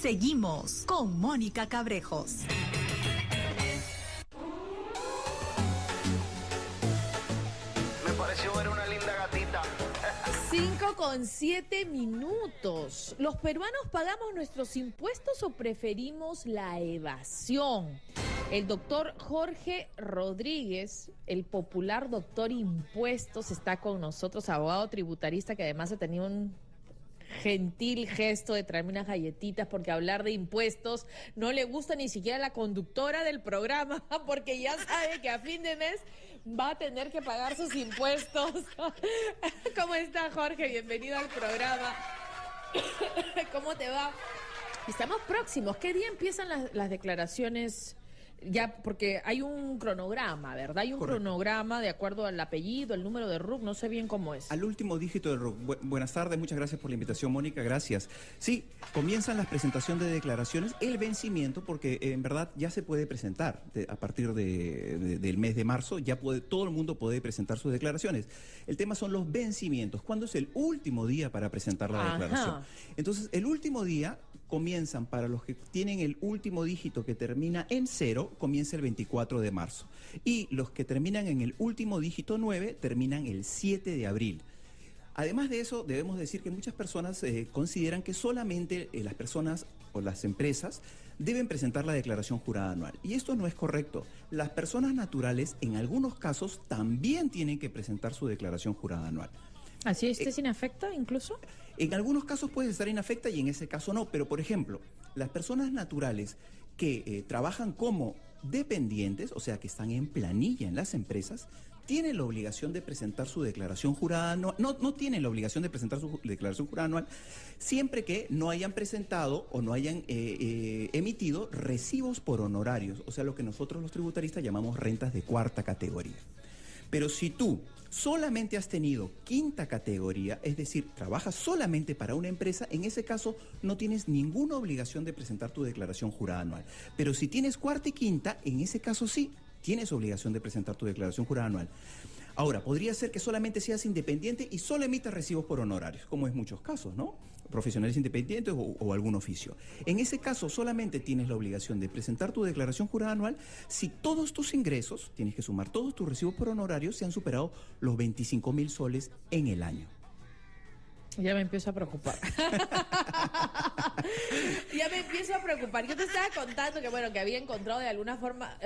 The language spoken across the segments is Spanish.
Seguimos con Mónica Cabrejos. Me pareció ver una linda gatita. 5:07. ¿Los peruanos pagamos nuestros impuestos o preferimos la evasión? El doctor Jorge Rodríguez, el popular doctor impuestos, está con nosotros, abogado tributarista, que además ha tenido un gentil gesto de traerme unas galletitas, porque hablar de impuestos no le gusta ni siquiera a la conductora del programa, porque ya sabe que a fin de mes va a tener que pagar sus impuestos. ¿Cómo está, Jorge? Bienvenido al programa. ¿Cómo te va? Estamos próximos. ¿Qué día empiezan las declaraciones? Ya, porque hay un cronograma, ¿verdad? Hay un Correcto. Cronograma de acuerdo al apellido, el número de RUC, no sé bien cómo es. Al último dígito del RUC. Buenas tardes, muchas gracias por la invitación, Mónica, gracias. Sí, comienzan las presentaciones de declaraciones, el vencimiento, porque en verdad ya se puede presentar a partir del mes de marzo, ya todo el mundo puede presentar sus declaraciones. El tema son los vencimientos, ¿cuándo es el último día para presentar la declaración? Entonces, el último día comienzan, para los que tienen el último dígito que termina en 0, comienza el 24 de marzo. Y los que terminan en el último dígito 9, terminan el 7 de abril. Además de eso, debemos decir que muchas personas consideran que solamente las personas o las empresas deben presentar la declaración jurada anual. Y esto no es correcto. Las personas naturales, en algunos casos, también tienen que presentar su declaración jurada anual. ¿Así estés inafecta incluso? En algunos casos puede estar inafecta y en ese caso no, pero por ejemplo, las personas naturales que trabajan como dependientes, o sea que están en planilla en las empresas, tienen la obligación de presentar su declaración jurada anual, no tienen la obligación de presentar su declaración jurada anual, siempre que no hayan presentado o no hayan emitido recibos por honorarios, o sea lo que nosotros los tributaristas llamamos rentas de cuarta categoría. Pero si tú solamente has tenido quinta categoría, es decir, trabajas solamente para una empresa, en ese caso no tienes ninguna obligación de presentar tu declaración jurada anual. Pero si tienes cuarta y quinta, en ese caso sí, tienes obligación de presentar tu declaración jurada anual. Ahora, podría ser que solamente seas independiente y solo emitas recibos por honorarios, como en muchos casos, ¿no? Profesionales independientes o algún oficio. En ese caso, solamente tienes la obligación de presentar tu declaración jurada anual si todos tus ingresos, tienes que sumar todos tus recibos por honorarios, se han superado los 25.000 soles en el año. Ya me empiezo a preocupar. Ya me empiezo a preocupar. Yo te estaba contando que, bueno, que había encontrado de alguna forma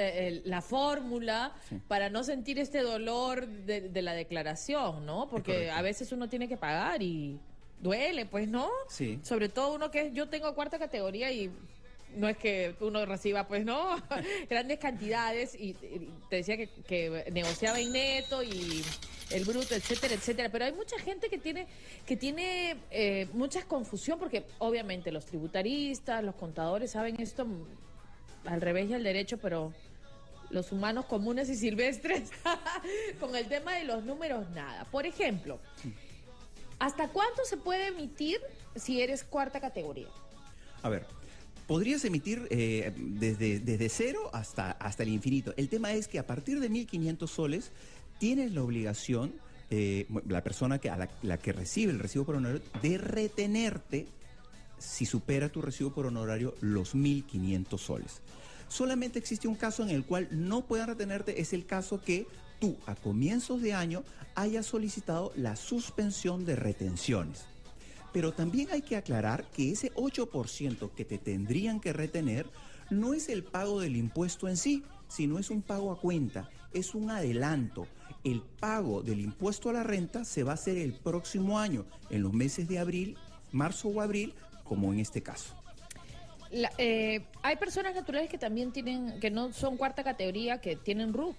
la fórmula para no sentir este dolor de la declaración, ¿no? Porque a veces uno tiene que pagar y duele, pues, ¿no? Sí. Sobre todo uno que yo tengo cuarta categoría y no es que uno reciba, pues, ¿no? Grandes cantidades y te decía que negociaba en neto y el bruto, etcétera, etcétera. Pero hay mucha gente que tiene mucha confusión porque obviamente los tributaristas, los contadores saben esto al revés y al derecho, pero los humanos comunes y silvestres con el tema de los números, nada. Por ejemplo, ¿hasta cuánto se puede emitir si eres cuarta categoría? A ver, podrías emitir desde 0 hasta el infinito. El tema es que a partir de 1.500 soles tienes la obligación, la persona la que recibe el recibo por honorario, de retenerte si supera tu recibo por honorario los 1.500 soles. Solamente existe un caso en el cual no puedan retenerte, es el caso que tú a comienzos de año hayas solicitado la suspensión de retenciones. Pero también hay que aclarar que ese 8% que te tendrían que retener no es el pago del impuesto en sí, sino es un pago a cuenta, es un adelanto. El pago del impuesto a la renta se va a hacer el próximo año, en los meses de abril, marzo o abril, como en este caso. Hay personas naturales que también que no son cuarta categoría, que tienen RUC,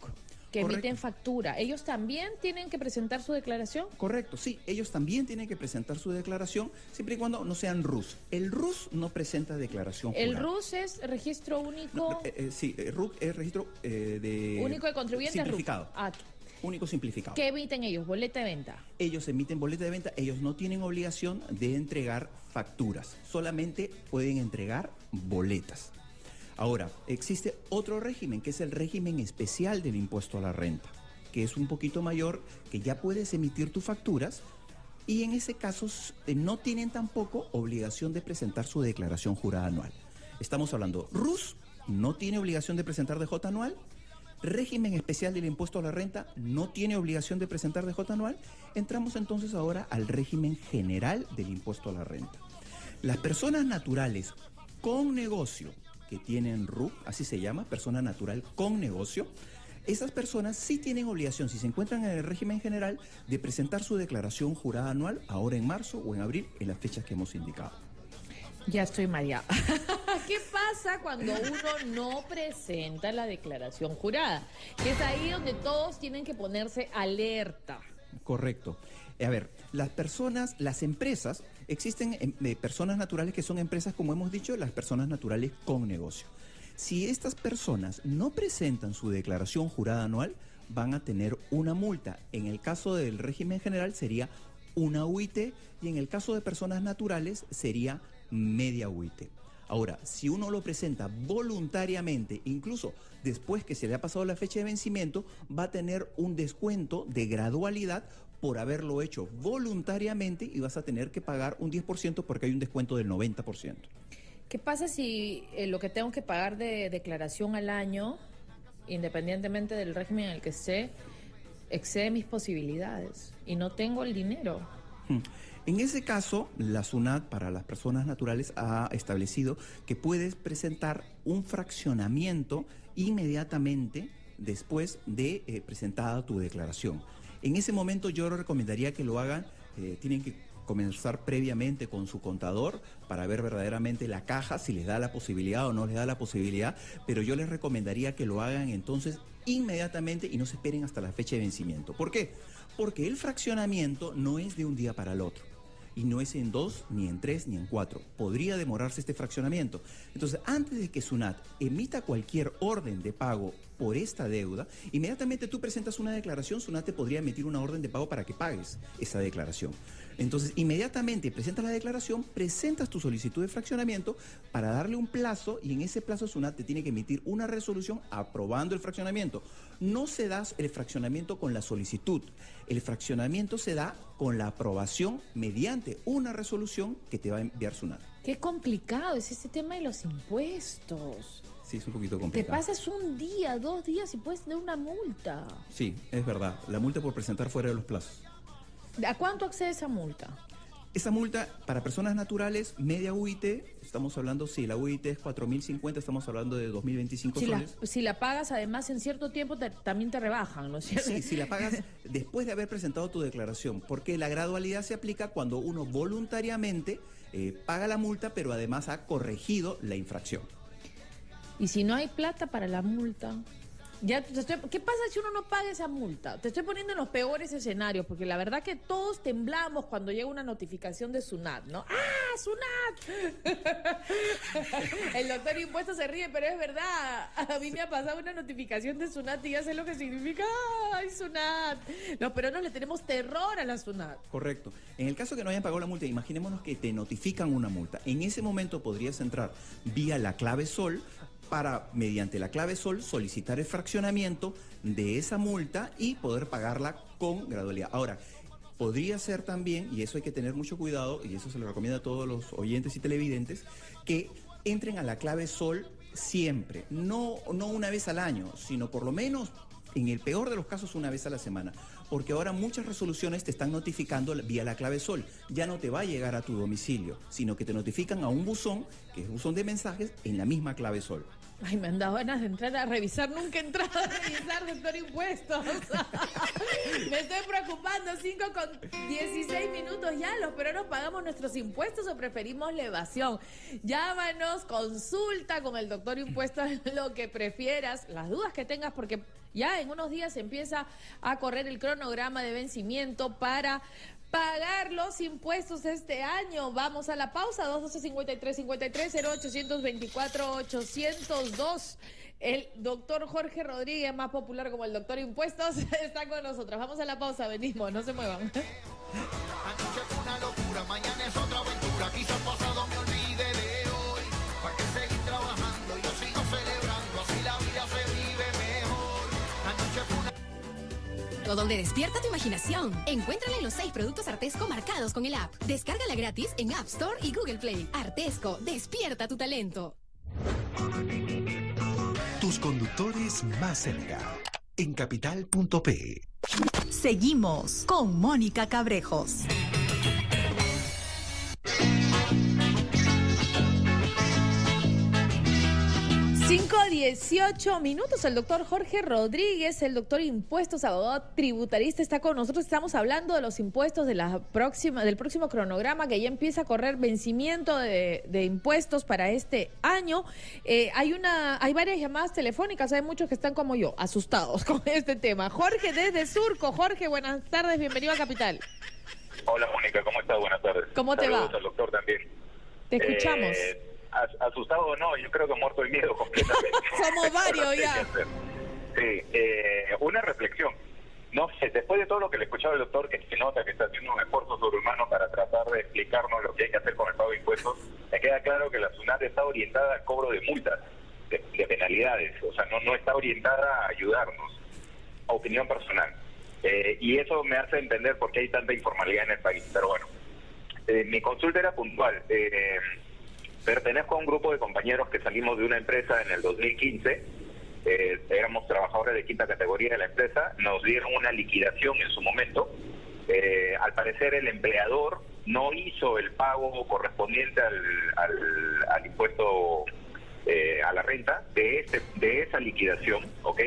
que Correcto. emiten factura. ¿Ellos también tienen que presentar su declaración? Correcto, sí, ellos también tienen que presentar su declaración, siempre y cuando no sean RUS. El RUS no presenta declaración jurada. ¿El RUS es registro único? No, sí, RUC es registro Único de contribuyentes. simplificado. RUC. Único simplificado. ¿Qué emiten ellos? ¿Boleta de venta? Ellos emiten boleta de venta, ellos no tienen obligación de entregar facturas, solamente pueden entregar boletas. Ahora, existe otro régimen, que es el régimen especial del impuesto a la renta, que es un poquito mayor, que ya puedes emitir tus facturas y en ese caso no tienen tampoco obligación de presentar su declaración jurada anual. Estamos hablando, RUS no tiene obligación de presentar DJ anual, régimen especial del impuesto a la renta no tiene obligación de presentar DJ anual. Entramos entonces ahora al régimen general del impuesto a la renta. Las personas naturales con negocio que tienen RUC, así se llama, persona natural con negocio, esas personas sí tienen obligación, si se encuentran en el régimen general, de presentar su declaración jurada anual ahora en marzo o en abril, en las fechas que hemos indicado. Ya estoy mareada. ¿Qué pasa cuando uno no presenta la declaración jurada? Que es ahí donde todos tienen que ponerse alerta. Correcto. A ver, las empresas, existen personas naturales que son empresas, como hemos dicho, las personas naturales con negocio. Si estas personas no presentan su declaración jurada anual, van a tener una multa. En el caso del régimen general sería una UIT y en el caso de personas naturales sería media UIT. Ahora, si uno lo presenta voluntariamente, incluso después que se le ha pasado la fecha de vencimiento, va a tener un descuento de gradualidad por haberlo hecho voluntariamente y vas a tener que pagar un 10% porque hay un descuento del 90%. ¿Qué pasa si lo que tengo que pagar de declaración al año, independientemente del régimen en el que esté, excede mis posibilidades y no tengo el dinero? En ese caso, la SUNAT para las personas naturales ha establecido que puedes presentar un fraccionamiento inmediatamente después de presentada tu declaración. En ese momento yo recomendaría que lo hagan, tienen que comenzar previamente con su contador para ver verdaderamente la caja, si les da la posibilidad o no les da la posibilidad, pero yo les recomendaría que lo hagan entonces inmediatamente y no se esperen hasta la fecha de vencimiento. ¿Por qué? Porque el fraccionamiento no es de un día para el otro. Y no es en 2, ni en 3, ni en 4. Podría demorarse este fraccionamiento. Entonces, antes de que SUNAT emita cualquier orden de pago por esta deuda, inmediatamente tú presentas una declaración, SUNAT te podría emitir una orden de pago para que pagues esa declaración. Entonces, inmediatamente presentas la declaración, presentas tu solicitud de fraccionamiento para darle un plazo y en ese plazo SUNAT te tiene que emitir una resolución aprobando el fraccionamiento. No se da el fraccionamiento con la solicitud, el fraccionamiento se da con la aprobación mediante una resolución que te va a enviar SUNAT. Qué complicado es este tema de los impuestos. Sí, es un poquito complicado. Te pasas un día, 2 días y puedes tener una multa. Sí, es verdad. La multa por presentar fuera de los plazos. ¿A cuánto accede esa multa? Esa multa para personas naturales, media UIT, estamos hablando, si la UIT es 4.050, estamos hablando de 2.025 soles. Si la pagas además en cierto tiempo también te rebajan, ¿no es cierto? Sí, si la pagas después de haber presentado tu declaración, porque la gradualidad se aplica cuando uno voluntariamente paga la multa, pero además ha corregido la infracción. Y si no hay plata para la multa, ¿qué pasa si uno no paga esa multa? Te estoy poniendo en los peores escenarios, porque la verdad que todos temblamos cuando llega una notificación de SUNAT, ¿no? ¡Ah, SUNAT! El doctor Impuesto se ríe, pero es verdad. A mí me ha pasado una notificación de SUNAT y ya sé lo que significa. ¡Ay, SUNAT! Los peruanos le tenemos terror a la SUNAT. Correcto. En el caso que no hayan pagado la multa, imaginémonos que te notifican una multa. En ese momento podrías entrar vía la clave SOL para, mediante la clave SOL, solicitar el fraccionamiento de esa multa y poder pagarla con gradualidad. Ahora, podría ser también, y eso hay que tener mucho cuidado, y eso se lo recomiendo a todos los oyentes y televidentes, que entren a la clave SOL siempre, no una vez al año, sino por lo menos, en el peor de los casos, una vez a la semana. Porque ahora muchas resoluciones te están notificando vía la clave SOL. Ya no te va a llegar a tu domicilio, sino que te notifican a un buzón, que es un buzón de mensajes, en la misma clave SOL. Ay, me han dado ganas de entrar a revisar. Nunca he entrado a revisar, doctor Impuestos. Me estoy preocupando. 5:16 ya. Los peruanos pagamos nuestros impuestos o preferimos la evasión. Llámanos, consulta con el doctor Impuestos lo que prefieras, las dudas que tengas, porque ya en unos días empieza a correr el cronograma de vencimiento para pagar los impuestos este año. Vamos a la pausa. 212-53-53-0824-802. El doctor Jorge Rodríguez, más popular como el doctor Impuestos, está con nosotros. Vamos a la pausa, venimos, no se muevan. Anoche fue una locura, mañana es otra aventura. Quizás pasado me olvide de hoy. ¿Para qué seguir trabajando? Yo sigo celebrando, así la vida se vive mejor. Anoche fue una... Artesco, donde despierta tu imaginación. Encuéntrala en los 6 productos Artesco marcados con el app. Descárgala gratis en App Store y Google Play. Artesco, despierta tu talento. Tus conductores más cerca. En capital.pe. Seguimos con Mónica Cabrejos. 5:18 minutos. El doctor Jorge Rodríguez, el doctor Impuestos, abogado tributarista, está con nosotros. Estamos hablando de los impuestos del próximo cronograma que ya empieza a correr vencimiento de impuestos para este año. Hay varias llamadas telefónicas, hay muchos que están como yo, asustados con este tema. Jorge desde Surco. Jorge, buenas tardes, bienvenido a Capital. Hola Mónica, ¿cómo estás? Buenas tardes. ¿Cómo te va? Saludos al doctor también. Te escuchamos. Asustado o no, yo creo que muerto de miedo completamente. Somos varios ya. Sí, una reflexión. No sé, después de todo lo que le escuchaba el doctor, que se nota que está haciendo un esfuerzo sobrehumano para tratar de explicarnos lo que hay que hacer con el pago de impuestos, me queda claro que la SUNAT está orientada al cobro de multas, de penalidades. O sea, no está orientada a ayudarnos, a opinión personal. Y eso me hace entender por qué hay tanta informalidad en el país. Pero bueno, mi consulta era puntual. Pertenezco a un grupo de compañeros que salimos de una empresa en el 2015, éramos trabajadores de quinta categoría de la empresa, nos dieron una liquidación en su momento. Al parecer el empleador no hizo el pago correspondiente al impuesto a la renta de esa liquidación, ¿ok?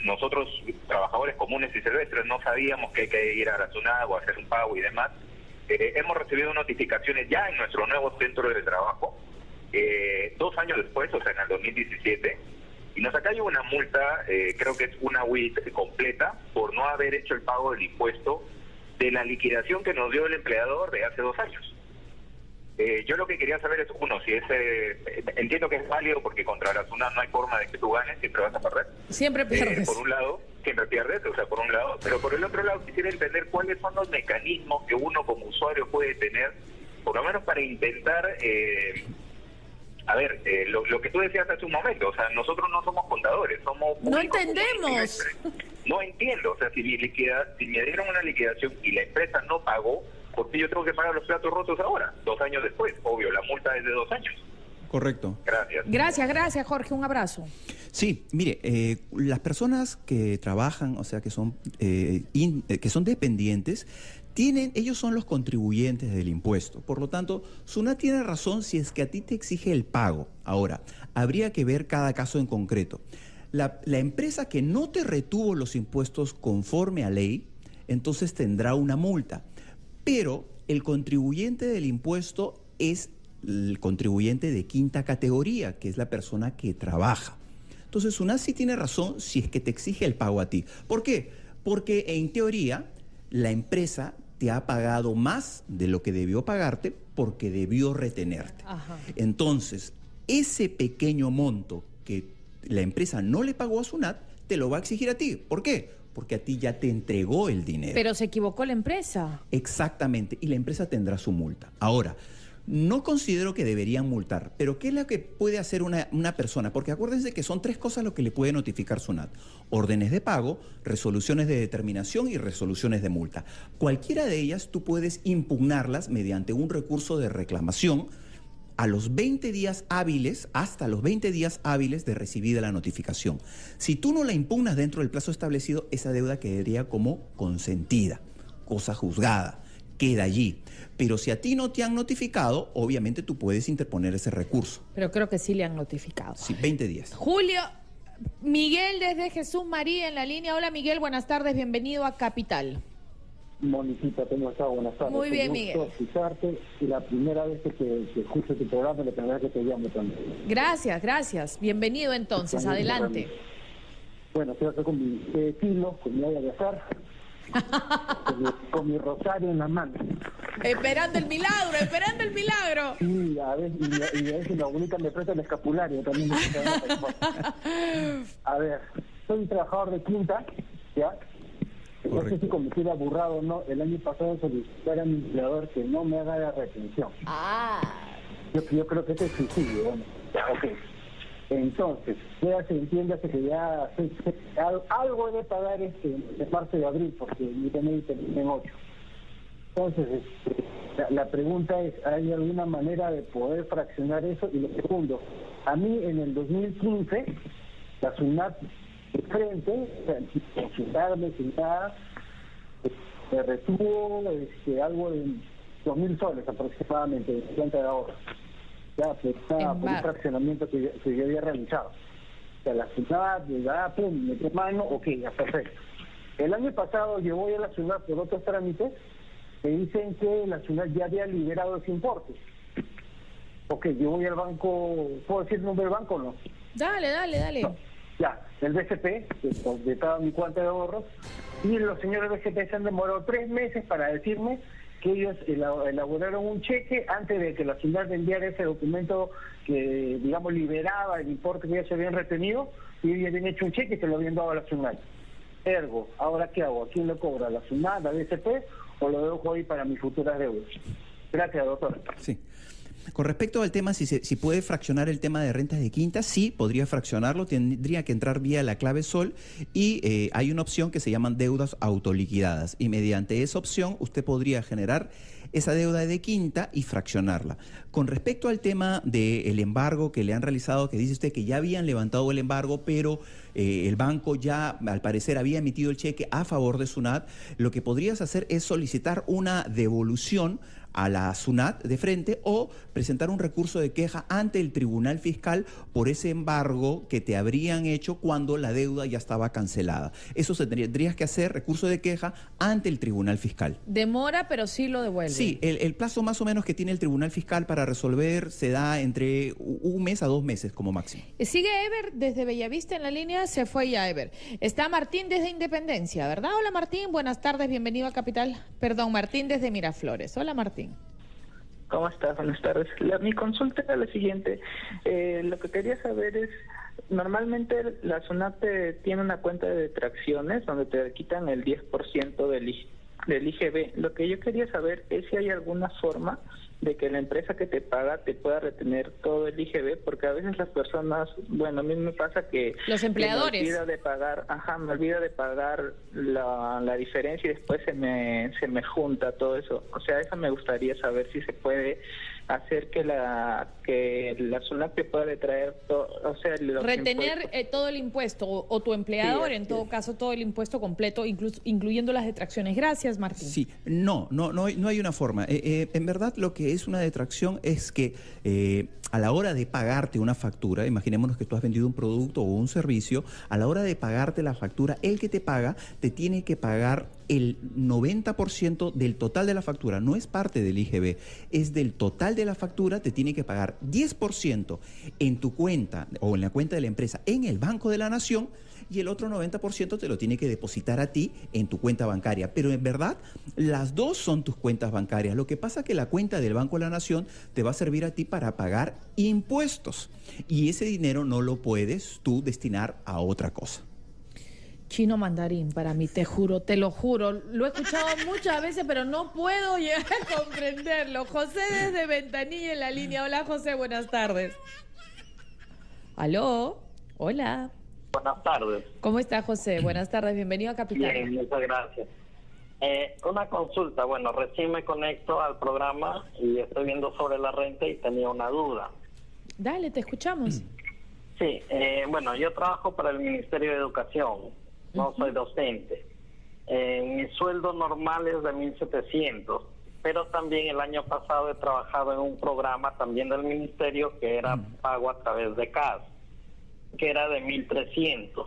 Nosotros, trabajadores comunes y silvestres, no sabíamos que hay que ir a la SUNAT o hacer un pago y demás. Hemos recibido notificaciones ya en nuestro nuevo centro de trabajo, 2 años después, o sea, en el 2017, y nos ha caído una multa, creo que es una WIT completa, por no haber hecho el pago del impuesto de la liquidación que nos dio el empleador de hace 2 años. Yo lo que quería saber es, uno, si entiendo que es válido porque contra la SUNAT no hay forma de que tú ganes, siempre vas a perder. Siempre pierdes. Por un lado, siempre pierdes, o sea, por un lado, pero por el otro lado quisiera entender cuáles son los mecanismos que uno como usuario puede tener, por lo menos para intentar, lo que tú decías hace un momento, o sea, nosotros no somos contadores, somos... No entendemos. No entiendo, o sea, si me dieron una liquidación y la empresa no pagó, ¿por qué yo tengo que pagar los platos rotos ahora, 2 años después? Obvio, la multa es de 2 años. Correcto. Gracias. Gracias, Jorge, un abrazo. Sí, mire, las personas que trabajan, o sea, que son dependientes, ellos son los contribuyentes del impuesto. Por lo tanto, SUNAT tiene razón si es que a ti te exige el pago. Ahora, habría que ver cada caso en concreto. La empresa que no te retuvo los impuestos conforme a ley, entonces tendrá una multa. Pero el contribuyente del impuesto es el contribuyente de quinta categoría, que es la persona que trabaja. Entonces, SUNAT sí tiene razón si es que te exige el pago a ti. ¿Por qué? Porque en teoría la empresa te ha pagado más de lo que debió pagarte porque debió retenerte. Ajá. Entonces, ese pequeño monto que la empresa no le pagó a SUNAT, te lo va a exigir a ti. ¿Por qué? Porque a ti ya te entregó el dinero. Pero se equivocó la empresa. Exactamente, y la empresa tendrá su multa. Ahora, no considero que deberían multar, pero ¿qué es lo que puede hacer una persona? Porque acuérdense que son 3 cosas lo que le puede notificar SUNAT: órdenes de pago, resoluciones de determinación y resoluciones de multa. Cualquiera de ellas tú puedes impugnarlas mediante un recurso de reclamación a los 20 días hábiles, hasta los 20 días hábiles de recibida la notificación. Si tú no la impugnas dentro del plazo establecido, esa deuda quedaría como consentida, cosa juzgada, queda allí. Pero si a ti no te han notificado, obviamente tú puedes interponer ese recurso. Pero creo que sí le han notificado. Sí, 20 días. Julio, Miguel desde Jesús María en la línea. Hola Miguel, buenas tardes, bienvenido a Capital. Monicita, ¿cómo estás? Buenas tardes. Muy bien, gusto Miguel. escucharte, y la primera vez que escucho tu programa, la primera vez que te llamo también. Gracias. Bienvenido entonces, adelante. Bueno, estoy acá con mi kilo, con mi olla de azar, con mi rosario en la mano. Esperando el milagro. Sí, a veces la abuelita me presta el escapulario también. A ver, soy un trabajador de quinta, ¿ya? No sé si cometiera burrado o no. El año pasado solicité a mi empleador que no me haga la retención. Yo creo que es suicidio. Bueno, ya, ok. Entonces, ya se entiende que ya algo debe pagar de marzo y abril, porque mi DNI termina en 8. Entonces, la pregunta es, ¿hay alguna manera de poder fraccionar eso? Y lo segundo, a mí en el 2015, la SUNAT de frente, o sea, sin consultarme, sin nada, me retuvo algo de 2.000 soles aproximadamente de cuenta de ahorro. Ya, por un fraccionamiento que yo había realizado. O sea, la SUNAT, pum, metió mano, ok, ya, perfecto. El año pasado yo voy a la SUNAT por otros trámites, me dicen que la SUNAT ya había liberado ese importe. Ok, yo voy al banco, ¿puedo decir el nombre del banco o no? Dale. No, ya, el BCP, que estaba en mi cuenta de ahorros, y los señores BCP se han demorado 3 meses para decirme que ellos elaboraron un cheque antes de que la SUNAT enviara ese documento que, digamos, liberaba el importe que ya se habían retenido, y ellos habían hecho un cheque y se lo habían dado a la SUNAT. Ergo, ¿ahora qué hago? ¿A quién lo cobra? ¿A la SUNAT, a BCP, o lo dejo ahí para mis futuras deudas? Gracias, doctor. Sí. Con respecto al tema, si puede fraccionar el tema de rentas de quinta, sí, podría fraccionarlo, tendría que entrar vía la clave SOL y hay una opción que se llaman deudas autoliquidadas y mediante esa opción usted podría generar esa deuda de quinta y fraccionarla. Con respecto al tema del embargo que le han realizado, que dice usted que ya habían levantado el embargo, pero el banco ya al parecer había emitido el cheque a favor de SUNAT, lo que podrías hacer es solicitar una devolución a la SUNAT de frente o presentar un recurso de queja ante el Tribunal Fiscal por ese embargo que te habrían hecho cuando la deuda ya estaba cancelada. Eso tendrías que hacer, recurso de queja ante el Tribunal Fiscal. Demora, pero sí lo devuelve. Sí, el plazo más o menos que tiene el Tribunal Fiscal para resolver se da entre 1 mes a 2 meses como máximo. Sigue Ever desde Bellavista en la línea, se fue ya Ever. Está Martín desde Independencia, ¿verdad? Hola Martín, buenas tardes, bienvenido a Capital. Perdón, Martín desde Miraflores. Hola Martín. ¿Cómo estás? Buenas tardes. Mi consulta era la siguiente. Lo que quería saber es, normalmente la SUNAT tiene una cuenta de detracciones donde te quitan el 10% del IGB. Lo que yo quería saber es si hay alguna forma de que la empresa que te paga te pueda retener todo el IGB, porque a veces las personas, bueno, a mí me pasa que los empleadores me olvida de pagar la diferencia y después se me junta todo eso. O sea, eso me gustaría saber si se puede hacer que la SUNAT te pueda retraer todo, o sea, retener todo el impuesto o tu empleador, sí, en todo caso todo el impuesto completo, incluyendo las detracciones. Gracias, Martín. Sí, no hay una forma. En verdad, lo que es una detracción es que a la hora de pagarte una factura, imaginémonos que tú has vendido un producto o un servicio, a la hora de pagarte la factura, el que te paga te tiene que pagar el 90% del total de la factura. No es parte del IGB, es del total de la factura. Te tiene que pagar 10% en tu cuenta o en la cuenta de la empresa en el Banco de la Nación, y el otro 90% te lo tiene que depositar a ti en tu cuenta bancaria. Pero en verdad, las dos son tus cuentas bancarias. Lo que pasa es que la cuenta del Banco de la Nación te va a servir a ti para pagar impuestos. Y ese dinero no lo puedes tú destinar a otra cosa. Chino mandarín para mí, te juro, te lo juro. Lo he escuchado muchas veces, pero no puedo llegar a comprenderlo. José desde Ventanilla en la línea. Hola, José, buenas tardes. ¿Aló? Hola. Buenas tardes. ¿Cómo está, José? Buenas tardes, bienvenido a Capital. Bien, muchas gracias. Una consulta, bueno, recién me conecto al programa y estoy viendo sobre la renta y tenía una duda. Dale, te escuchamos. Sí, bueno, yo trabajo para el Ministerio de Educación, no soy docente. Mi sueldo normal es de 1.700, pero también el año pasado he trabajado en un programa también del Ministerio que era pago a través de CAS, que era de 1.300.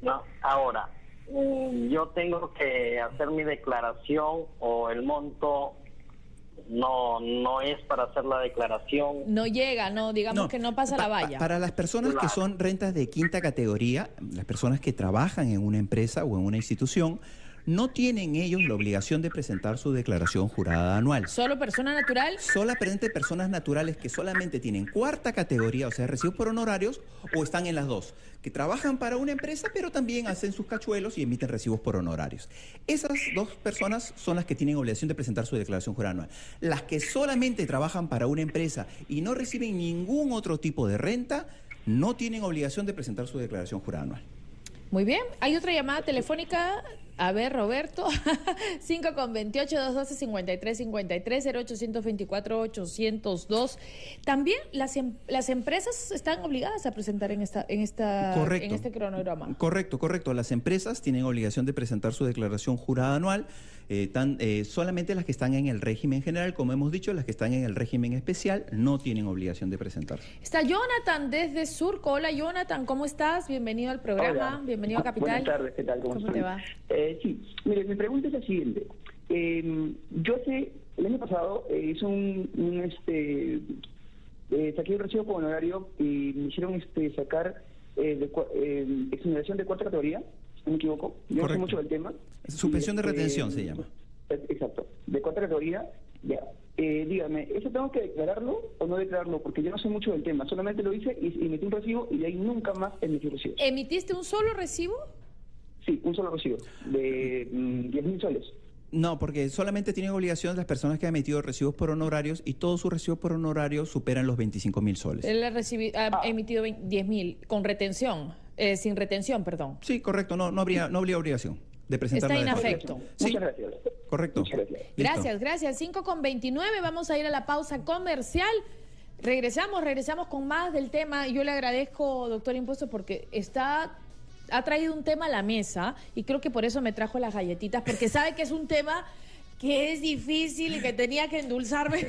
¿No? Ahora, yo tengo que hacer mi declaración o el monto no es para hacer la declaración. No llega, digamos que no pasa la valla. Para las personas que son rentas de quinta categoría, las personas que trabajan en una empresa o en una institución, no tienen ellos la obligación de presentar su declaración jurada anual. ¿Solo persona natural? Solamente personas naturales que solamente tienen cuarta categoría, o sea, recibos por honorarios, o están en las dos, que trabajan para una empresa, pero también hacen sus cachuelos y emiten recibos por honorarios. Esas dos personas son las que tienen obligación de presentar su declaración jurada anual. Las que solamente trabajan para una empresa y no reciben ningún otro tipo de renta, no tienen obligación de presentar su declaración jurada anual. Muy bien. Hay otra llamada telefónica. A ver, Roberto. 5 con 28-212-53-53, 0824-802. También las empresas están obligadas a presentar en este cronograma. Correcto. Las empresas tienen obligación de presentar su declaración jurada anual. Solamente las que están en el régimen general, como hemos dicho, las que están en el régimen especial no tienen obligación de presentarse. Está Jonathan desde Surco. Hola, Jonathan, ¿cómo estás? Bienvenido al programa. Hola. Bienvenido a Capital. Buenas tardes, ¿qué tal? ¿Cómo te va? Sí, mire, mi pregunta es la siguiente. Yo el año pasado saqué un recibo por honorario y me hicieron sacar exoneración de cuarta categoría, si no me equivoco. Yo no sé mucho del tema. Suspensión de retención se llama. Exacto, de cuarta categoría, ya. Dígame, ¿eso tengo que declararlo o no declararlo? Porque yo no sé mucho del tema, solamente lo hice y metí un recibo y de ahí nunca más emití recibo. ¿Emitiste un solo recibo? Sí, un solo recibo, de 10.000 soles. No, porque solamente tienen obligación las personas que han emitido recibos por honorarios y todos sus recibos por honorarios superan los 25.000 soles. Él ha emitido 10.000 con retención, sin retención, perdón. Sí, correcto, no habría obligación de presentar. Está inafecto. Sí, muchas gracias. Correcto. Gracias. 5 con 29, vamos a ir a la pausa comercial. Regresamos con más del tema. Yo le agradezco, doctor Impuesto, porque ha traído un tema a la mesa y creo que por eso me trajo las galletitas, porque sabe que es un tema que es difícil y que tenía que endulzarme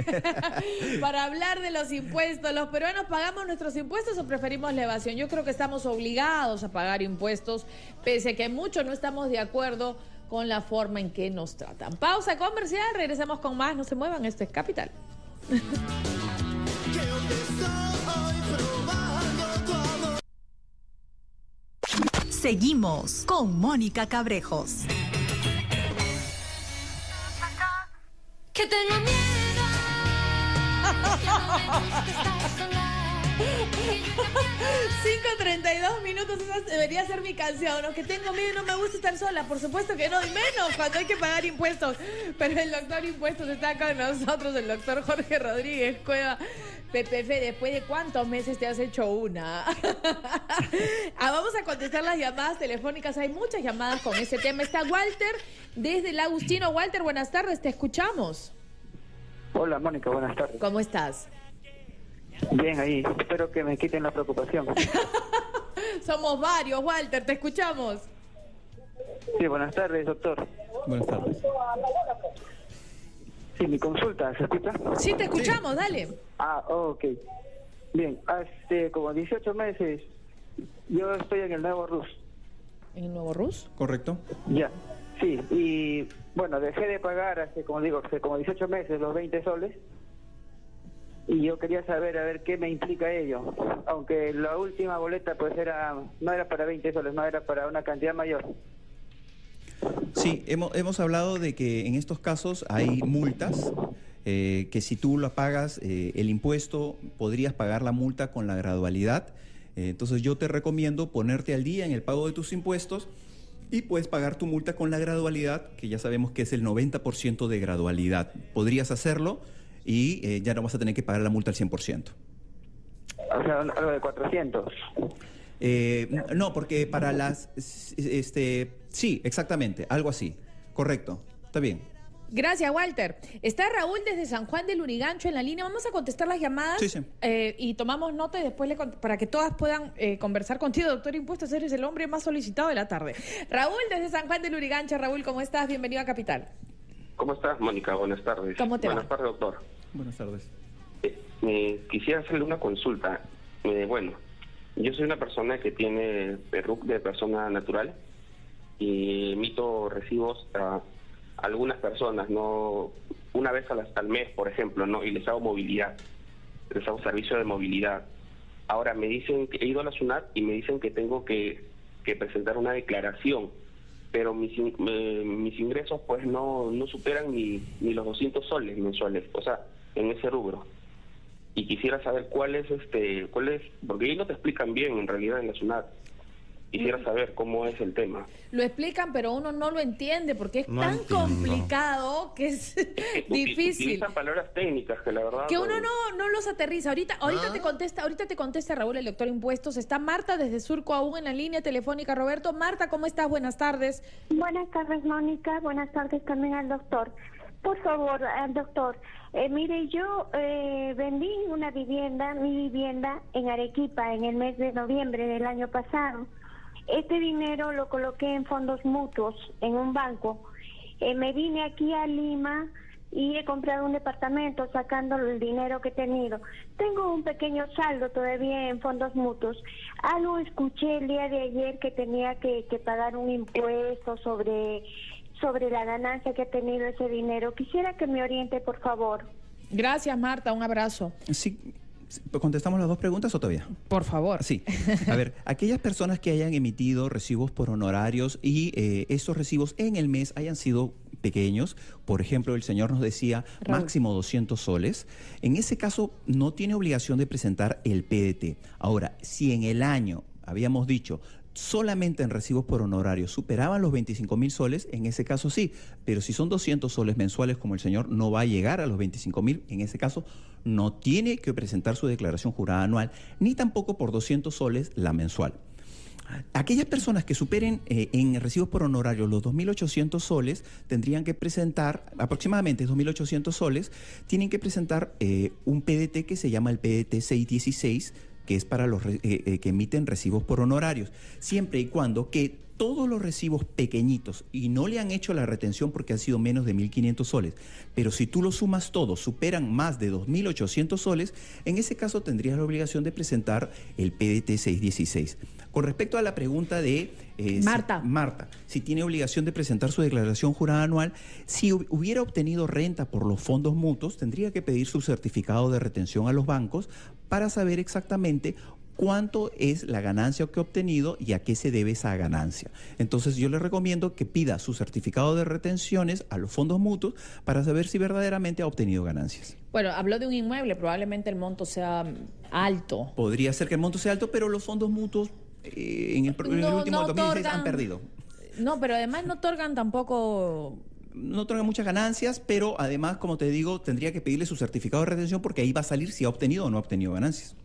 para hablar de los impuestos. ¿Los peruanos pagamos nuestros impuestos o preferimos la evasión? Yo creo que estamos obligados a pagar impuestos, pese a que muchos no estamos de acuerdo con la forma en que nos tratan. Pausa comercial, regresamos con más. No se muevan, esto es Capital. Seguimos con Mónica Cabrejos. Que tengo miedo. 5:32 minutos, esa debería ser mi canción, ¿no? Que tengo miedo y no me gusta estar sola, por supuesto que no, y menos cuando hay que pagar impuestos. Pero el doctor Impuestos está con nosotros, el doctor Jorge Rodríguez Cueva. PPF, ¿después de cuántos meses te has hecho una? Vamos a contestar las llamadas telefónicas, hay muchas llamadas con ese tema. Está Walter desde el Agustino. Walter, buenas tardes, te escuchamos. Hola, Mónica, buenas tardes. ¿Cómo estás? Bien, ahí. Espero que me quiten la preocupación. Somos varios, Walter, te escuchamos. Sí, buenas tardes, doctor. Buenas tardes. Sí, mi consulta, ¿se escucha? Sí, te escuchamos, dale. Ok. Bien, hace como 18 meses yo estoy en el Nuevo Rus. ¿En el Nuevo Rus? Correcto. Ya, sí. Y bueno, dejé de pagar hace como 18 meses los 20 soles. Y yo quería saber, a ver, qué me implica ello. Aunque la última boleta pues no era para 20 soles, no era para una cantidad mayor. Sí, hemos hablado de que en estos casos hay multas, que si tú la pagas, el impuesto, podrías pagar la multa con la gradualidad. Entonces yo te recomiendo ponerte al día en el pago de tus impuestos y puedes pagar tu multa con la gradualidad, que ya sabemos que es el 90% de gradualidad. Podrías hacerlo y ya no vas a tener que pagar la multa al 100%. O sea, algo de 400. No, porque para sí, exactamente, algo así. Correcto, está bien. Gracias, Walter. Está Raúl desde San Juan del Lurigancho en la línea. Vamos a contestar las llamadas. Sí. Y tomamos nota y después para que todas puedan conversar contigo, doctor Impuestos. Eres el hombre más solicitado de la tarde. Raúl desde San Juan del Lurigancho. Raúl, ¿cómo estás? Bienvenido a Capital. ¿Cómo estás, Mónica? Buenas tardes. ¿Cómo te va? Buenas tardes, doctor. Buenas tardes. Quisiera hacerle una consulta. Bueno, yo soy una persona que tiene RUC de persona natural y emito recibos a algunas personas, no una vez al mes, por ejemplo, no, y les hago movilidad, les hago servicio de movilidad. Ahora me dicen que he ido a la SUNAT y me dicen que tengo que presentar una declaración pero mis ingresos pues no superan ni los 200 soles mensuales, o sea, en ese rubro. Y quisiera saber cuál es, porque ahí no te explican bien en realidad en la SUNAT. Quisiera saber cómo es el tema. Lo explican, pero uno no lo entiende porque es No tan entiendo. complicado que es difícil. Utilizan palabras técnicas que la verdad... Que uno no los aterriza. Ahorita te contesta Raúl, el doctor Impuestos. Está Marta desde Surco aún en la línea telefónica. Roberto, Marta, ¿cómo estás? Buenas tardes. Buenas tardes, Mónica. Buenas tardes también al doctor. Por favor, al doctor, mire, yo vendí mi vivienda en Arequipa en el mes de noviembre del año pasado. Este dinero lo coloqué en fondos mutuos en un banco. Me vine aquí a Lima y he comprado un departamento sacando el dinero que he tenido. Tengo un pequeño saldo todavía en fondos mutuos. Algo escuché el día de ayer que tenía que pagar un impuesto sobre la ganancia que ha tenido ese dinero. Quisiera que me oriente, por favor. Gracias, Marta. Un abrazo. Sí. ¿Contestamos las dos preguntas o todavía? Por favor. Sí. A ver, aquellas personas que hayan emitido recibos por honorarios y estos recibos en el mes hayan sido pequeños, por ejemplo, el señor nos decía máximo 200 soles, en ese caso no tiene obligación de presentar el PDT. Ahora, si en el año, habíamos dicho, solamente en recibos por honorarios superaban los 25.000 soles, en ese caso sí, pero si son 200 soles mensuales como el señor no va a llegar a los 25.000, en ese caso no tiene que presentar su declaración jurada anual, ni tampoco por 200 soles la mensual. Aquellas personas que superen en recibos por honorarios los 2.800 soles tendrían que presentar, aproximadamente 2.800 soles, tienen que presentar un PDT que se llama el PDT 616, que es para los que emiten recibos por honorarios, siempre y cuando que todos los recibos pequeñitos y no le han hecho la retención porque han sido menos de 1.500 soles, pero si tú los sumas todos, superan más de 2.800 soles, en ese caso tendrías la obligación de presentar el PDT 616. Con respecto a la pregunta de Marta, si tiene obligación de presentar su declaración jurada anual, si hubiera obtenido renta por los fondos mutuos, tendría que pedir su certificado de retención a los bancos para saber exactamente cuánto es la ganancia que ha obtenido y a qué se debe esa ganancia. Entonces yo le recomiendo que pida su certificado de retenciones a los fondos mutuos para saber si verdaderamente ha obtenido ganancias. Bueno, habló de un inmueble, probablemente el monto sea alto. Podría ser que el monto sea alto, pero los fondos mutuos en el último 2016 han perdido. No, pero además no otorgan tampoco... No otorgan muchas ganancias, pero además, como te digo, tendría que pedirle su certificado de retención porque ahí va a salir si ha obtenido o no ha obtenido ganancias.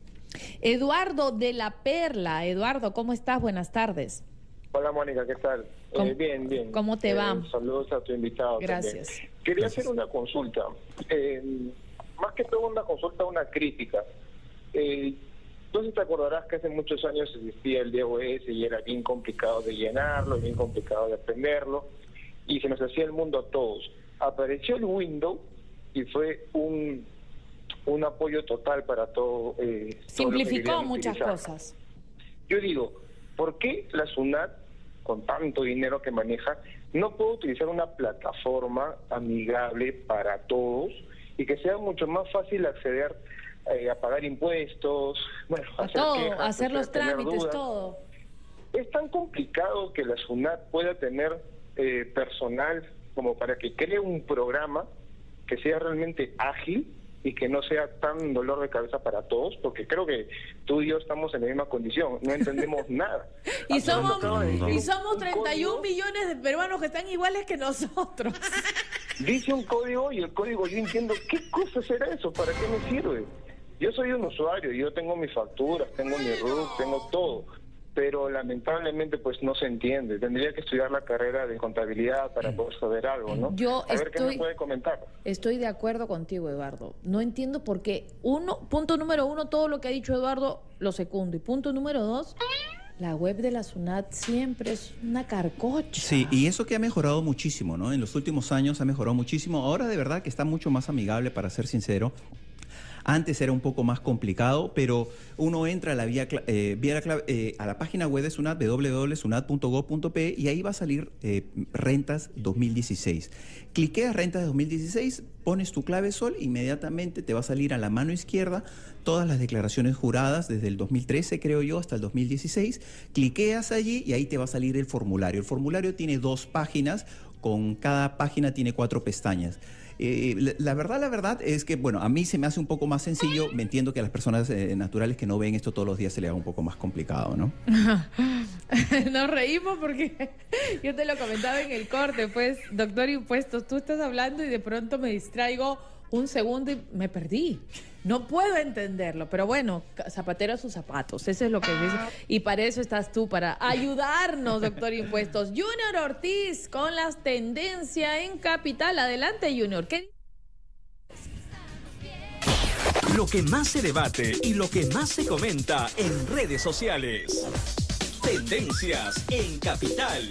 Eduardo de La Perla. Eduardo, ¿cómo estás? Buenas tardes. Hola, Mónica, ¿qué tal? Bien, bien. ¿Cómo te va? Saludos a tu invitado. Gracias. También. Quería hacer una consulta. Más que todo una consulta, una crítica. Entonces te acordarás que hace muchos años existía el DOS y era bien complicado de llenarlo, bien complicado de aprenderlo, y se nos hacía el mundo a todos. Apareció el Windows y fue un apoyo total para todo. Simplificó muchas cosas. Yo digo, ¿por qué la SUNAT, con tanto dinero que maneja, no puede utilizar una plataforma amigable para todos y que sea mucho más fácil acceder a pagar impuestos, bueno, hacer los trámites, todo? Es tan complicado que la SUNAT pueda tener personal como para que cree un programa que sea realmente ágil y que no sea tan dolor de cabeza para todos, porque creo que tú y yo estamos en la misma condición, no entendemos nada. Y somos 31 millones de peruanos que están iguales que nosotros. Dice un código y el código yo entiendo, ¿qué cosa será eso? ¿Para qué me sirve? Yo soy un usuario, yo tengo mis facturas, tengo mi RUC, tengo todo, pero lamentablemente pues no se entiende. Tendría que estudiar la carrera de contabilidad para poder saber algo, ¿no? A ver qué me puede comentar. Estoy de acuerdo contigo, Eduardo. No entiendo por qué. Punto número uno, todo lo que ha dicho Eduardo lo secundo. Y punto número dos, la web de la SUNAT siempre es una carcocha. Sí, y eso que ha mejorado muchísimo, ¿no? En los últimos años ha mejorado muchísimo. Ahora de verdad que está mucho más amigable, para ser sincero. Antes era un poco más complicado, pero uno entra a la a la página web de SUNAT, www.sunat.gov.pe, y ahí va a salir rentas 2016. Cliqueas rentas de 2016, pones tu clave SOL, inmediatamente te va a salir a la mano izquierda todas las declaraciones juradas desde el 2013, creo yo, hasta el 2016. Cliqueas allí y ahí te va a salir el formulario. El formulario tiene 2 páginas, con cada página tiene 4 pestañas. La verdad es que, bueno, a mí se me hace un poco más sencillo. Me entiendo que a las personas naturales que no ven esto todos los días se le haga un poco más complicado, ¿no? Nos reímos porque yo te lo comentaba en el corte, pues, doctor Impuestos, tú estás hablando y de pronto me distraigo un segundo y me perdí. No puedo entenderlo, pero bueno, zapatero a sus zapatos, eso es lo que dice. Y para eso estás tú, para ayudarnos, doctor Impuestos. Junior Ortiz, con las tendencias en Capital. Adelante, Junior. ¿Qué? Lo que más se debate y lo que más se comenta en redes sociales. Tendencias en Capital.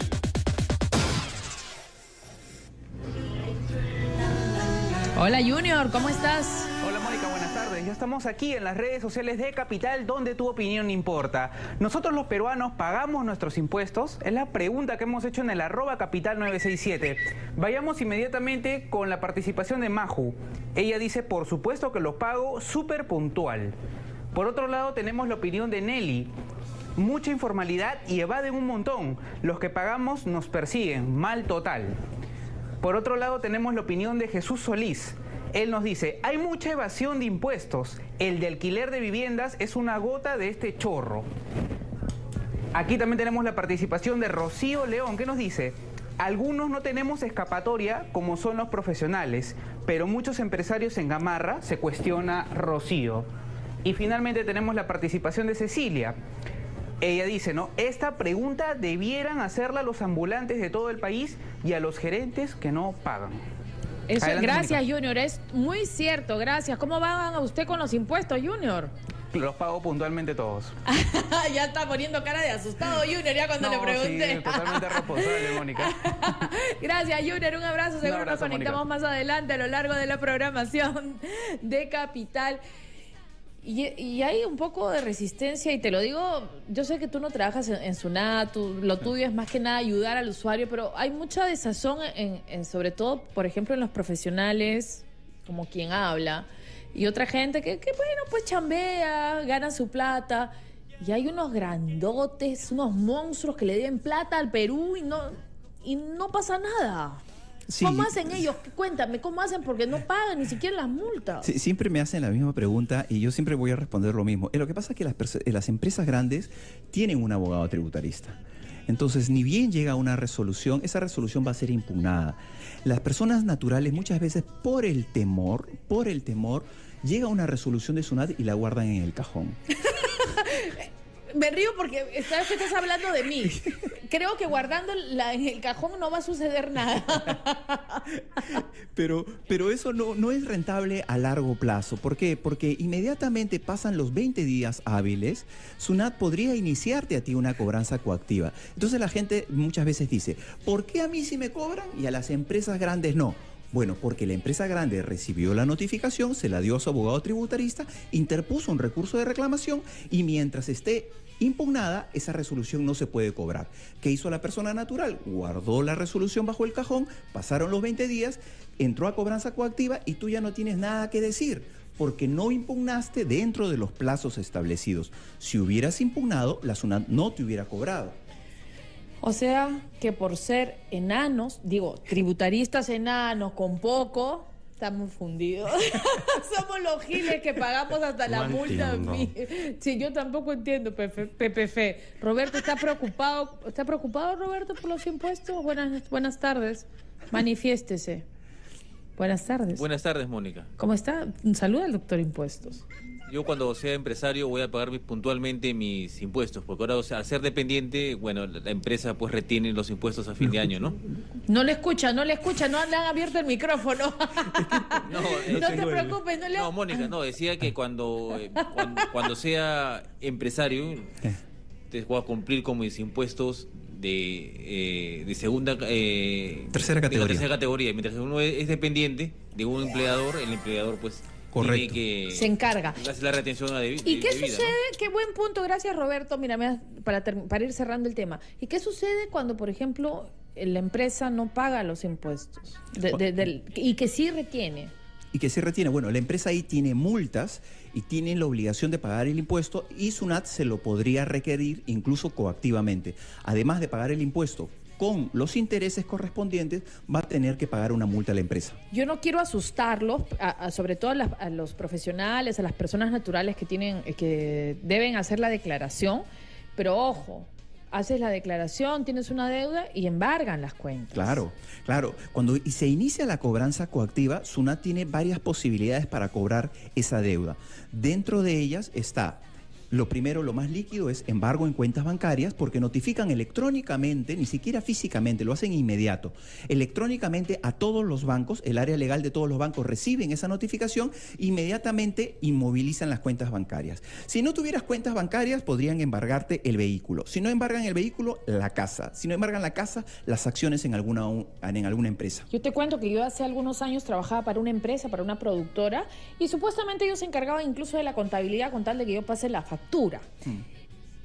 Hola, Junior, ¿cómo estás? Hola, Mónica, buenas tardes. Ya estamos aquí en las redes sociales de Capital, donde tu opinión importa. ¿Nosotros los peruanos pagamos nuestros impuestos? Es la pregunta que hemos hecho en el @capital967. Vayamos inmediatamente con la participación de Maju. Ella dice, por supuesto que lo pago, súper puntual. Por otro lado, tenemos la opinión de Nelly. Mucha informalidad y evaden un montón. Los que pagamos nos persiguen, mal total. Por otro lado, tenemos la opinión de Jesús Solís. Él nos dice, hay mucha evasión de impuestos. El de alquiler de viviendas es una gota de este chorro. Aquí también tenemos la participación de Rocío León, que nos dice, algunos no tenemos escapatoria como son los profesionales, pero muchos empresarios en Gamarra, se cuestiona Rocío. Y finalmente tenemos la participación de Cecilia. Ella dice, ¿no? Esta pregunta debieran hacerla los ambulantes de todo el país y a los gerentes que no pagan. Eso, adelante, gracias, Mónica. Junior. Es muy cierto, gracias. ¿Cómo va usted con los impuestos, Junior? Los pago puntualmente todos. Ya está poniendo cara de asustado, Junior, ya cuando le pregunté. Sí, totalmente responsable, Mónica. Gracias, Junior. Un abrazo. Seguro nos conectamos más adelante a lo largo de la programación de Capital. Y hay un poco de resistencia, y te lo digo, yo sé que tú no trabajas en SUNAT, lo tuyo es más que nada ayudar al usuario, pero hay mucha desazón, sobre todo, por ejemplo, en los profesionales, como quien habla, y otra gente que bueno, pues chambea, gana su plata, y hay unos grandotes, unos monstruos que le deben plata al Perú y no pasa nada. Sí. ¿Cómo hacen ellos? Cuéntame, ¿cómo hacen? Porque no pagan ni siquiera las multas. Sí, siempre me hacen la misma pregunta y yo siempre voy a responder lo mismo. Lo que pasa es que las empresas grandes tienen un abogado tributarista. Entonces, ni bien llega una resolución, esa resolución va a ser impugnada. Las personas naturales muchas veces por el temor, llega una resolución de SUNAT y la guardan en el cajón. Me río porque sabes que estás hablando de mí. Creo que guardándola en el cajón no va a suceder nada. Pero eso no es rentable a largo plazo. ¿Por qué? Porque inmediatamente pasan los 20 días hábiles, SUNAT podría iniciarte a ti una cobranza coactiva. Entonces la gente muchas veces dice, ¿por qué a mí sí me cobran y a las empresas grandes no? Bueno, porque la empresa grande recibió la notificación, se la dio a su abogado tributarista, interpuso un recurso de reclamación y mientras esté impugnada, esa resolución no se puede cobrar. ¿Qué hizo la persona natural? Guardó la resolución bajo el cajón, pasaron los 20 días, entró a cobranza coactiva y tú ya no tienes nada que decir, porque no impugnaste dentro de los plazos establecidos. Si hubieras impugnado, la SUNAT no te hubiera cobrado. O sea, que por ser enanos, tributaristas enanos con poco, estamos fundidos. Somos los giles que pagamos hasta la multa. Sí, yo tampoco entiendo, PPF. Roberto, ¿está preocupado? ¿Está preocupado, Roberto, por los impuestos? Buenas tardes. Manifiéstese. Buenas tardes. Buenas tardes, Mónica. ¿Cómo está? Saluda al doctor Impuestos. Yo cuando sea empresario voy a pagar puntualmente mis impuestos, porque ahora, al ser dependiente, bueno, la empresa pues retiene los impuestos a fin de año, ¿no? No le escucha, no le han abierto el micrófono. No te preocupes, No, Mónica, decía que cuando sea empresario, voy a cumplir con mis impuestos de segunda... tercera categoría. Mientras uno es dependiente de un empleador, el empleador pues Correcto. tiene que... Se encarga. hace la retención ¿Y qué debida, sucede? ¿no? Qué buen punto, gracias Roberto. Mira, para ir cerrando el tema. ¿Y qué sucede cuando, por ejemplo, la empresa no paga los impuestos y que sí retiene? Y que se retiene. Bueno, la empresa ahí tiene multas y tiene la obligación de pagar el impuesto y SUNAT se lo podría requerir incluso coactivamente. Además de pagar el impuesto con los intereses correspondientes, va a tener que pagar una multa a la empresa. Yo no quiero asustarlos, sobre todo a los profesionales, a las personas naturales que deben hacer la declaración, pero ojo, haces la declaración, tienes una deuda y embargan las cuentas. Claro. Cuando se inicia la cobranza coactiva, SUNAT tiene varias posibilidades para cobrar esa deuda. Dentro de ellas está, lo primero, lo más líquido es embargo en cuentas bancarias, porque notifican electrónicamente, ni siquiera físicamente, lo hacen inmediato. Electrónicamente a todos los bancos, el área legal de todos los bancos reciben esa notificación, inmediatamente inmovilizan las cuentas bancarias. Si no tuvieras cuentas bancarias, podrían embargarte el vehículo. Si no embargan el vehículo, la casa. Si no embargan la casa, las acciones en alguna empresa. Yo te cuento que yo hace algunos años trabajaba para una empresa, para una productora, y supuestamente ellos se encargaban incluso de la contabilidad con tal de que yo pase la factura.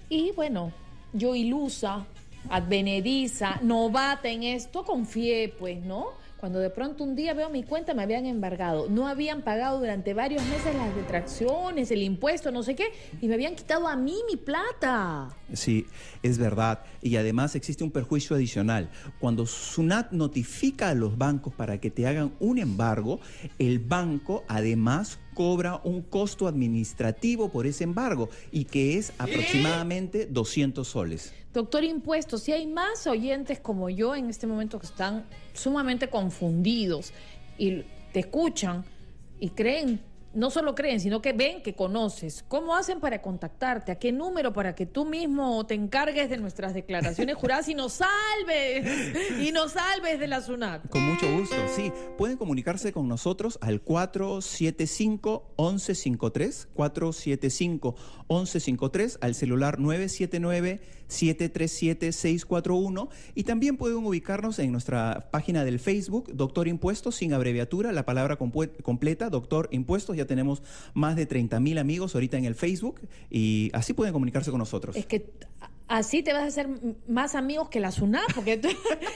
Y bueno, yo ilusa, advenediza, novata en esto, confié pues, ¿no? Cuando de pronto un día veo mi cuenta, me habían embargado. No habían pagado durante varios meses las detracciones, el impuesto, no sé qué, y me habían quitado a mí mi plata. Sí, es verdad. Y además existe un perjuicio adicional. Cuando SUNAT notifica a los bancos para que te hagan un embargo, el banco además cobra un costo administrativo por ese embargo y que es aproximadamente 200 soles. Doctor Impuestos, si hay más oyentes como yo en este momento que están sumamente confundidos y te escuchan y creen, no solo creen, sino que ven que conoces, ¿cómo hacen para contactarte? ¿A qué número para que tú mismo te encargues de nuestras declaraciones juradas y nos salves de la SUNAT? Con mucho gusto, sí. Pueden comunicarse con nosotros al 475-1153, 475-1153, al celular 979-737-641, y también pueden ubicarnos en nuestra página del Facebook, Doctor Impuestos, sin abreviatura, la palabra completa, Doctor Impuestos. Ya tenemos más de 30,000 amigos ahorita en el Facebook y así pueden comunicarse con nosotros. Es que así te vas a hacer más amigos que la SUNAT, porque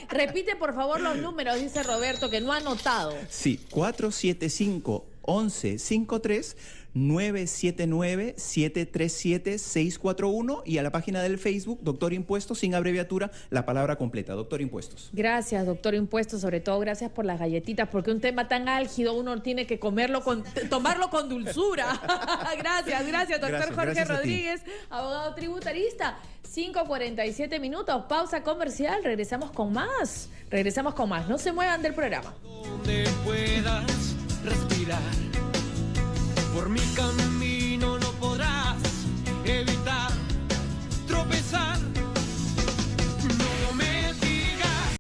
repite por favor los números, dice Roberto, que no ha anotado. Sí, 475-1153, 979-737-641 y a la página del Facebook, Doctor Impuestos, sin abreviatura, la palabra completa, Doctor Impuestos. Gracias, Doctor Impuestos, sobre todo gracias por las galletitas, porque un tema tan álgido uno tiene que tomarlo con dulzura. Gracias, doctor Jorge Rodríguez, abogado tributarista. 5:47 minutos, pausa comercial, regresamos con más, no se muevan del programa. Donde puedas respirar por mi camino.